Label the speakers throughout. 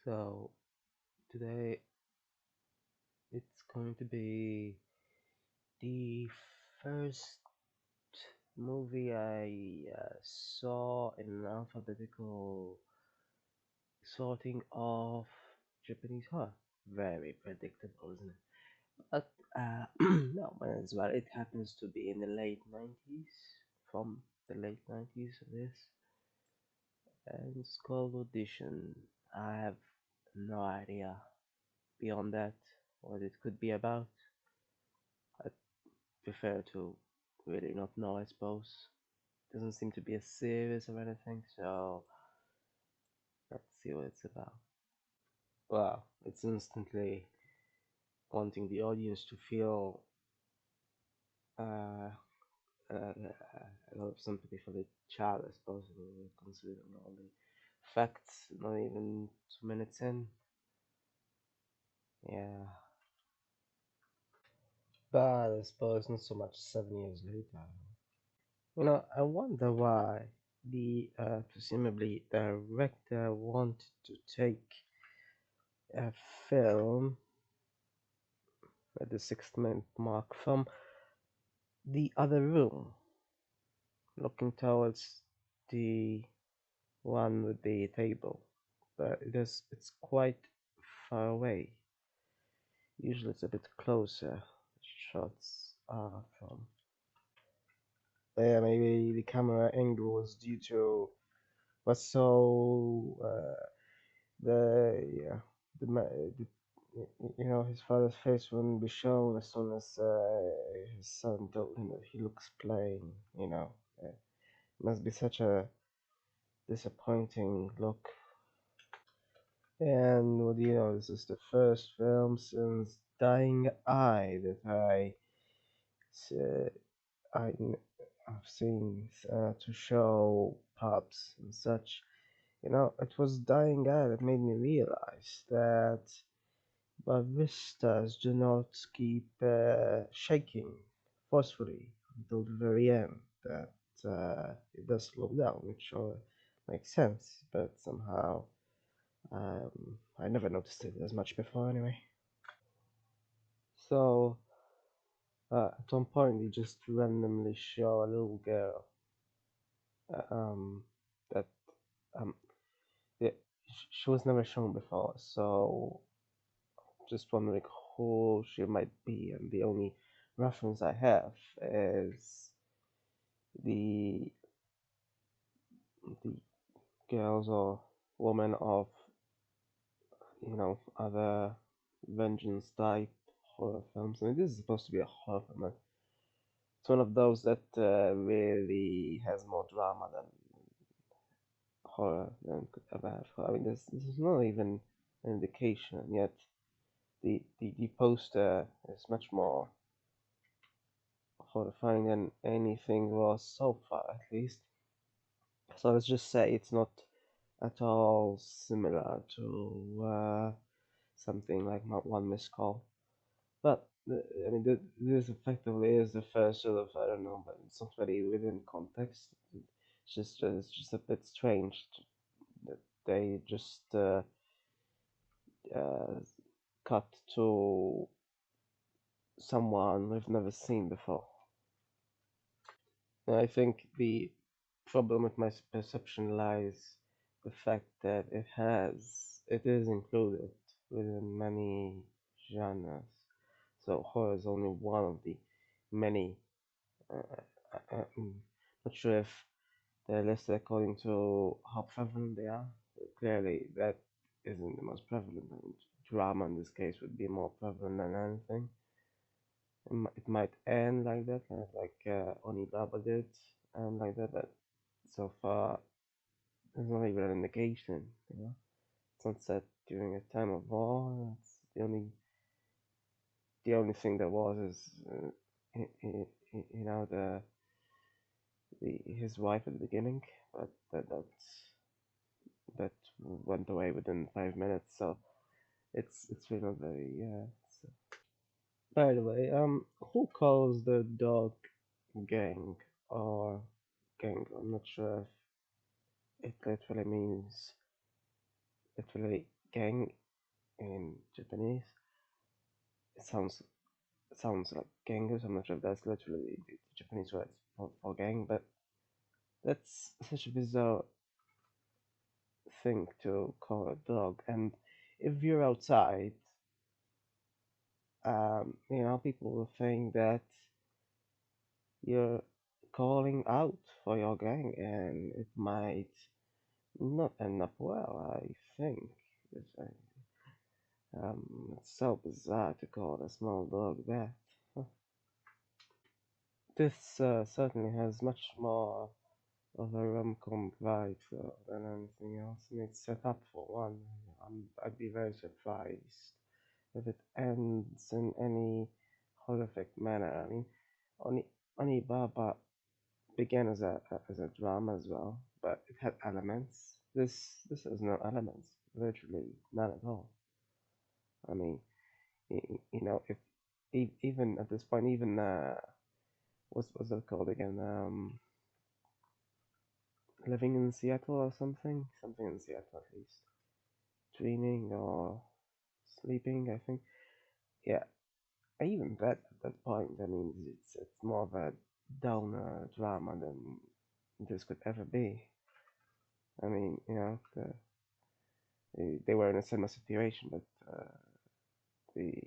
Speaker 1: So today it's going to be the first movie I saw in an alphabetical sorting of Japanese horror. Very predictable, isn't it? But no, might as well. It happens to be in the late 90s, from the late 90s of this, and it's called Audition. I have no idea beyond that what it could be about. I prefer to really not know, I suppose. Doesn't seem to be a series or anything, so let's see what it's about. Well, it's instantly wanting the audience to feel uh, a lot of sympathy for the child, I suppose, considering all the facts, not even 2 minutes in. Yeah. But I suppose not so much 7 years later. I wonder why the presumably director wanted to take a film at the 6 minute mark from the other room, looking towards the one with the table. But it's quite far away. Usually it's a bit closer. Shots are from. Yeah, maybe the camera angle was due to was so the yeah the his father's face wouldn't be shown as soon as his son told him that he looks plain. It must be such a disappointing look. And what do you know? This is the first film since Dying Eye that uh, I've seen to show pubs and such. It was Dying Eye that made me realize that baristas do not keep shaking forcefully until the very end. That it does slow down, which makes sense, but somehow I never noticed it as much before anyway. So at one point, they just randomly show a little girl that um, yeah, she was never shown before, so just wondering who she might be, and the only reference I have is the the girls or women of other vengeance type horror films. I mean, this is supposed to be a horror film. It's one of those that really has more drama than horror than could ever have. I mean, this is not even an indication, and yet the poster is much more horrifying than anything was so far, at least. So let's just say it's not at all similar to something like One Missed Call. But I mean, this effectively is the first sort of, I don't know, but it's not really within context. It's just a bit strange that they just uh, cut to someone we've never seen before. And I think the problem with my perception lies the fact that it is included within many genres. So horror is only one of the many. I'm not sure if they're listed according to how prevalent they are. But clearly, that isn't the most prevalent. I mean, drama in this case would be more prevalent than anything. It might end like that, kind of like Onibaba did, and like that. But so far, there's not even an indication. It's not set during a time of war. It's the only thing that was is his wife at the beginning, but that went away within 5 minutes. So it's really not very yeah. By the way, who calls the dog gang or gang? I'm not sure if it literally means literally gang in Japanese. It sounds like gangus. I'm not sure if that's literally the Japanese word for gang, but that's such a bizarre thing to call a dog. And if you're outside, people will think that you're calling out for your gang, and it might not end up well. I think it's, it's so bizarre to call a small dog that. Huh. This certainly has much more of a rom-com vibe though, than anything else, and it's set up for one. I'd be very surprised if it ends in any horrific manner. I mean, Onibaba began as a drama as well, but it had elements. This has no elements, virtually none at all. I mean, if even at this point, even what's that called again? Living in Seattle or something in Seattle at least. Dreaming or sleeping, I think. Yeah, even that at that point, I mean, it's more of a downer drama than this could ever be. I mean, they were in a similar situation, but the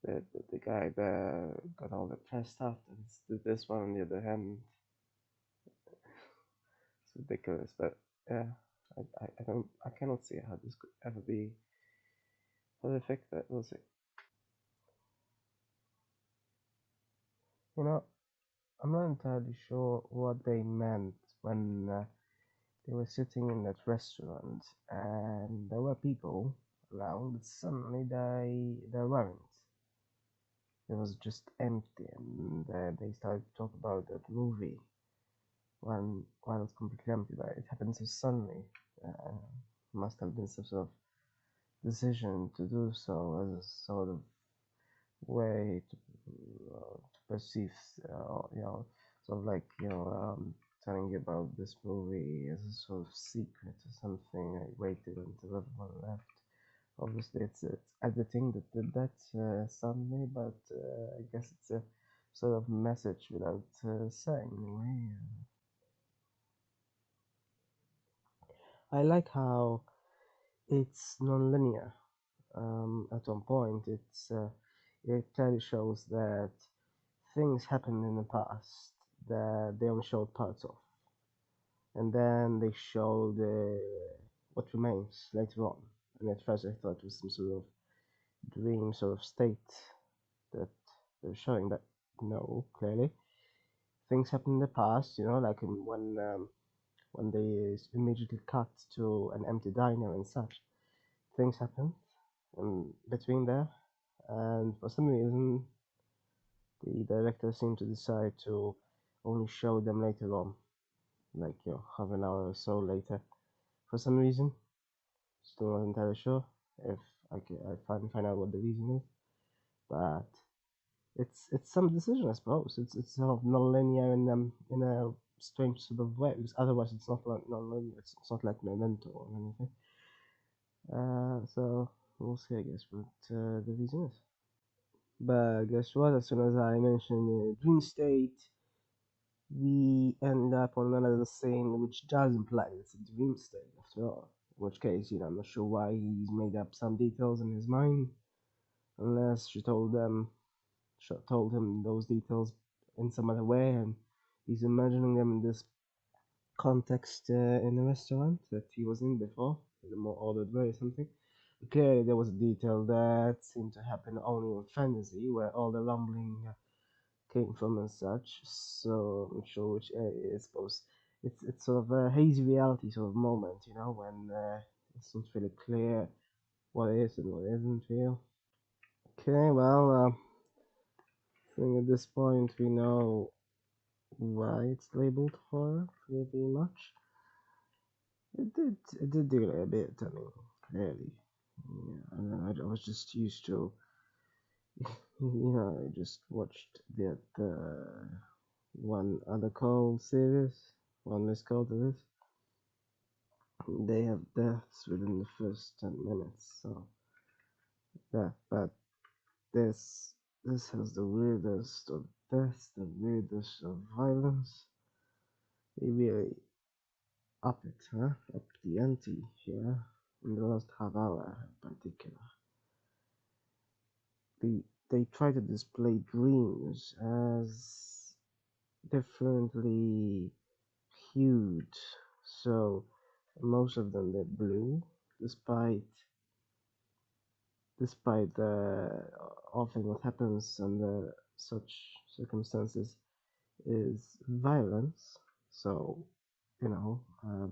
Speaker 1: the guy that got all the press stuff. And this one, on the other hand, it's ridiculous. But yeah, I cannot see how this could ever be horrific. But we'll see. You know, I'm not entirely sure what they meant when they were sitting in that restaurant and there were people around, but suddenly they weren't. It was just empty, and they started to talk about that movie when while it was completely empty. But it happened so suddenly. Uh, must have been some sort of decision to do so as a sort of way to perceive, sort of like telling you about this movie as a sort of secret or something. I waited until everyone left. Obviously, it's editing that did that suddenly, but I guess it's a sort of message without saying anyway. I like how it's non-linear. At one point, it clearly shows that things happened in the past that they only showed parts of, and then they showed what remains later on. And at first, I thought it was some sort of dream sort of state that they're showing, but no, clearly things happened in the past. Like when they immediately cut to an empty diner and such. Things happened in between there, and for some reason, the director seemed to decide to only show them later on, like half an hour or so later. For some reason, still not entirely sure if I find out what the reason is, but it's some decision, I suppose. It's sort of non-linear in a strange sort of way, because otherwise it's not like non-linear. It's not like Memento or anything. So we'll see, I guess, what the reason is. But guess what? As soon as I mentioned dream state, we end up on another scene which does imply it's a dream state after all. In which case, I'm not sure why he's made up some details in his mind, unless she told him those details in some other way, and he's imagining them in this context in a restaurant that he was in before, in a more ordered way or something. Clearly, there was a detail that seemed to happen only in fantasy, where all the rumbling came from and such. So I'm not sure which area I suppose it's sort of a hazy reality sort of moment, when it's not really clear what is and what isn't real. Okay, well, I think at this point we know why it's labeled horror pretty much. It did delay a bit. I mean, clearly, yeah. I don't know. I was just used to, I just watched that one other call series, one less call to this. they have deaths within the first 10 minutes. So, yeah, but this this has the weirdest of deaths, the weirdest of violence. They really up it, huh? Up the ante here in the last half hour in particular. They try to display dreams as differently hued. So most of them they're blue, despite often what happens under such circumstances is violence. So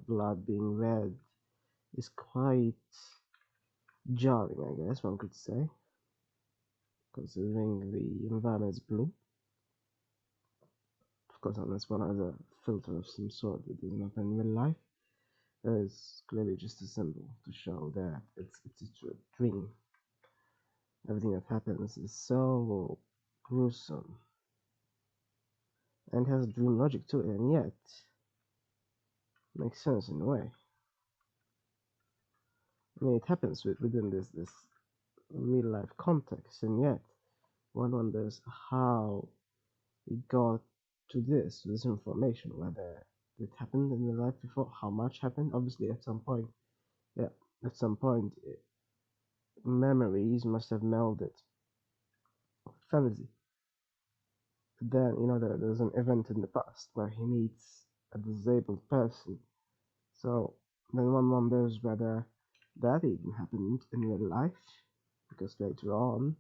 Speaker 1: blood being red is quite jarring, I guess one could say, considering the environment is blue. Of course, unless one has a filter of some sort that doesn't happen in real life, it's clearly just a symbol to show that it's a dream. Everything that happens is so gruesome and has dream logic to it, and yet makes sense in a way. I mean, it happens within this real life context, and yet one wonders how it got to this information, whether it happened in real life before, how much happened. Obviously, at some point, yeah, at some point, memories must have melded. Fantasy. Then, there's an event in the past where he meets a disabled person. So then one wonders whether that even happened in real life, because later on,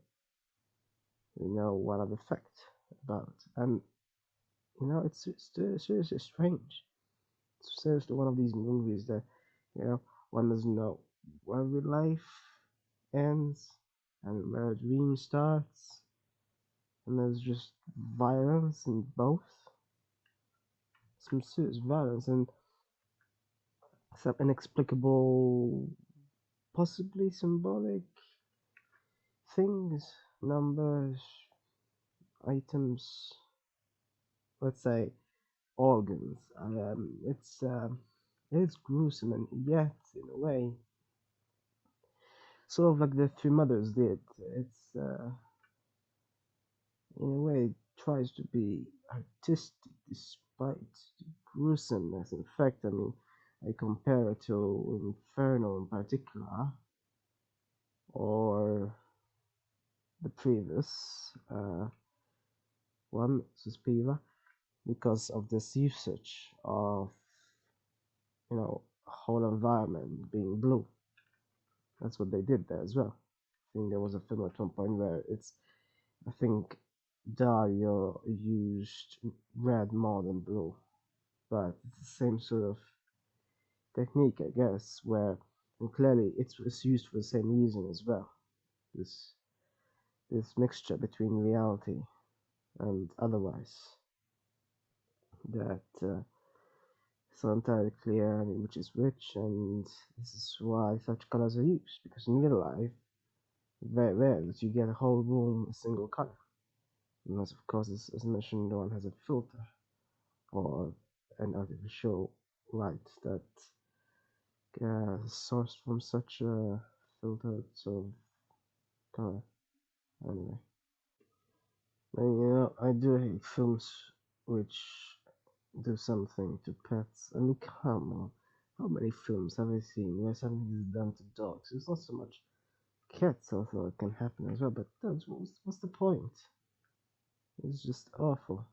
Speaker 1: we know what are the facts about. And, it's seriously strange. It's seriously one of these movies that, one doesn't know where real life ends and where a dream starts, and there's just violence in both. Some serious violence and some inexplicable, possibly symbolic things, numbers, items, let's say organs. It's gruesome and yet, in a way, sort of like the Three Mothers did. It's in a way it tries to be artistic despite the gruesomeness. In fact, I mean, I compare it to Inferno in particular, or the previous one, Suspiria, because of this usage of whole environment being blue. That's what they did there as well. I think there was a film at one point where I think Dario used red more than blue, but it's the same sort of technique, I guess, where and clearly it's used for the same reason as well. This this mixture between reality and otherwise that it's not entirely clear, I mean, which is which, and this is why such colors are used, because in real life, very rare that you get a whole room a single color, unless of course, as mentioned, one has a filter or an artificial light that sourced from such a filtered sort of color. Anyway, and, I do hate films which do something to pets. I mean, come on. How many films have I seen where something is done to dogs? It's not so much cats, although it can happen as well, but dogs, what's the point? It's just awful.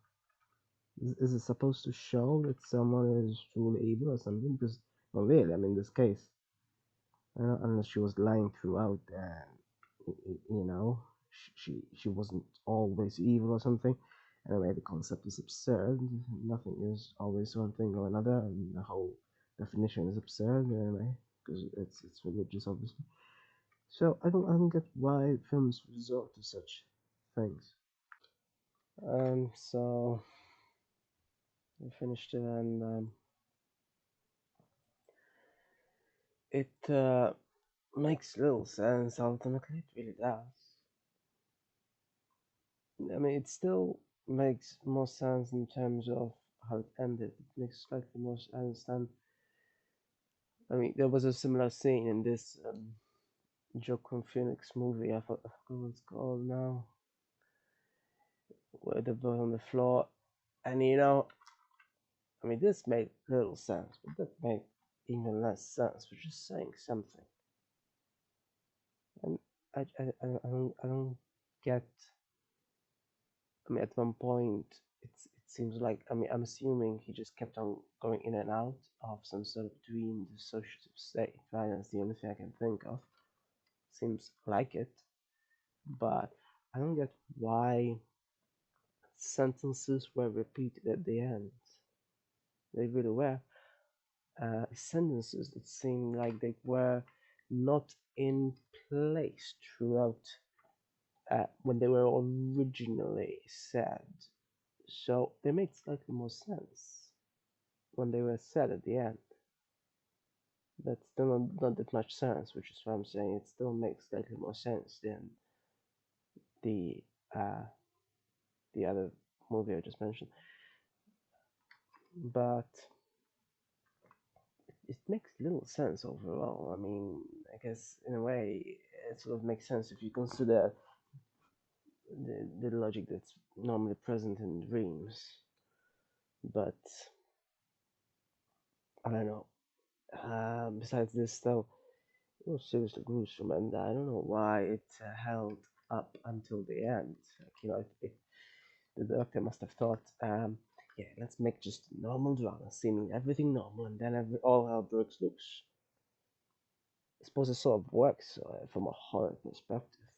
Speaker 1: Is it supposed to show that someone is truly evil or something? Because, well, really, I mean, in this case, unless she was lying throughout, she wasn't always evil or something. Anyway, the concept is absurd. Nothing is always one thing or another, and the whole definition is absurd anyway, because it's religious, obviously. So I don't get why films resort to such things. So I finished it, and it makes little sense. Ultimately, it really does. I mean, it still makes more sense in terms of how it ended. It makes slightly more sense than I mean, there was a similar scene in this Joaquin Phoenix movie. I forgot what it's called now, where they were on the floor, and I mean, this made little sense, but that made even less sense for just saying something. And I don't get. I mean, at one point, it seems like, I mean, I'm assuming he just kept on going in and out of some sort of dream dissociative state, right? That's the only thing I can think of. Seems like it, but I don't get why sentences were repeated at the end. They really were. Sentences that seemed like they were not in place throughout when they were originally said. So they make slightly more sense when they were said at the end. But still not that much sense, which is why I'm saying it still makes slightly more sense than the uh, the other movie I just mentioned. But it makes little sense overall. I mean, I guess in a way it sort of makes sense if you consider the logic that's normally present in dreams. But I don't know. Besides this, though, it was seriously gruesome, and I don't know why it held up until the end. Like, the doctor must have thought, yeah, let's make just normal drama, seeming everything normal, and then all hell breaks loose. I suppose it sort of works from a horror perspective,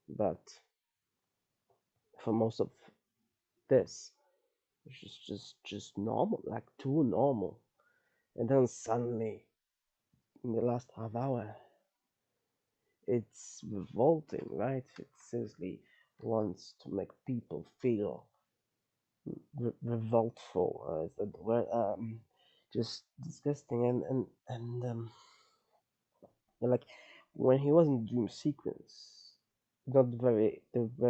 Speaker 1: but for most of this, it's just normal, like too normal. And then suddenly, in the last half hour, it's revolting, right? It seriously wants to make people feel revoltful. Is that the word? Just disgusting, and like when he was in the dream sequence, not the very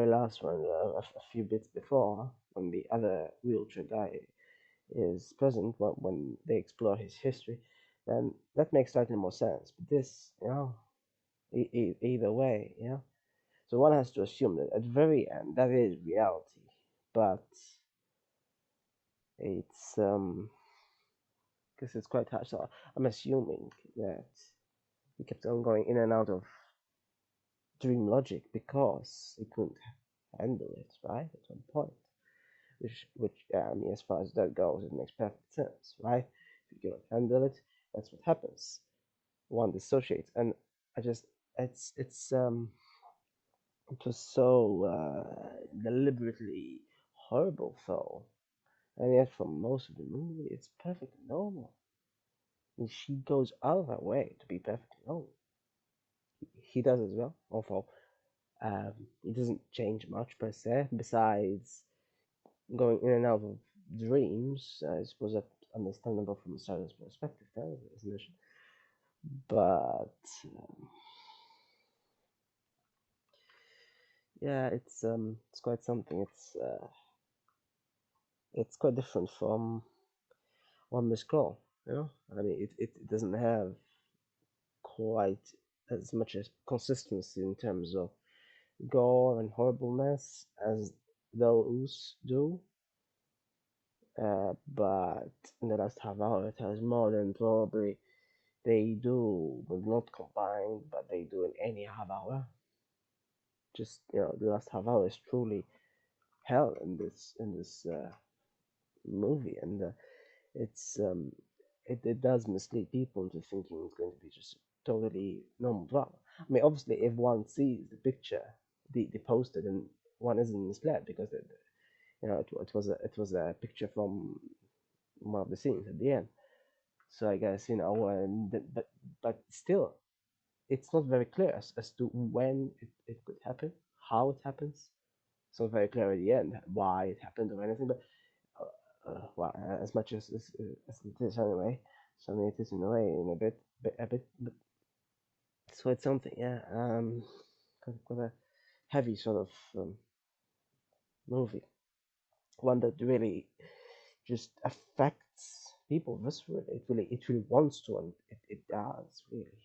Speaker 1: last one, a few bits before, when the other wheelchair guy is present, when they explore his history, then that makes slightly more sense. But this, either way, So one has to assume that at the very end, that is reality, but it's because it's quite hard. So I'm assuming that he kept on going in and out of dream logic because he couldn't handle it, right? At one point, which I mean, as far as that goes, it makes perfect sense, right? If you cannot handle it, that's what happens. One dissociates, and I just it was so deliberately horrible, though, and yet for most of the movie, it's perfectly normal. I mean, she goes out of her way to be perfectly normal. He does as well, although it doesn't change much per se, besides going in and out of dreams. I suppose that's understandable from a starter's perspective, as mentioned. But yeah, it's quite something. It's quite different from One Miss Call. I mean, it doesn't have quite as much as consistency in terms of gore and horribleness as those do. But in the last half hour, it has more than probably they do, but not combined, but they do in any half hour. Just the last half hour is truly hell in this movie, and it's it does mislead people into thinking it's going to be just totally normal drama. I mean, obviously, if one sees the picture, the poster, then one isn't misled because it was a picture from one of the scenes at the end. So I guess but still, it's not very clear as to when it could happen, how it happens. It's not very clear at the end why it happened or anything. But well, as much as it is anyway. So I mean, it is in a way, in a bit, but it's quite something. Yeah, quite a heavy sort of movie, one that really just affects people viscerally. It really wants to, and it does really.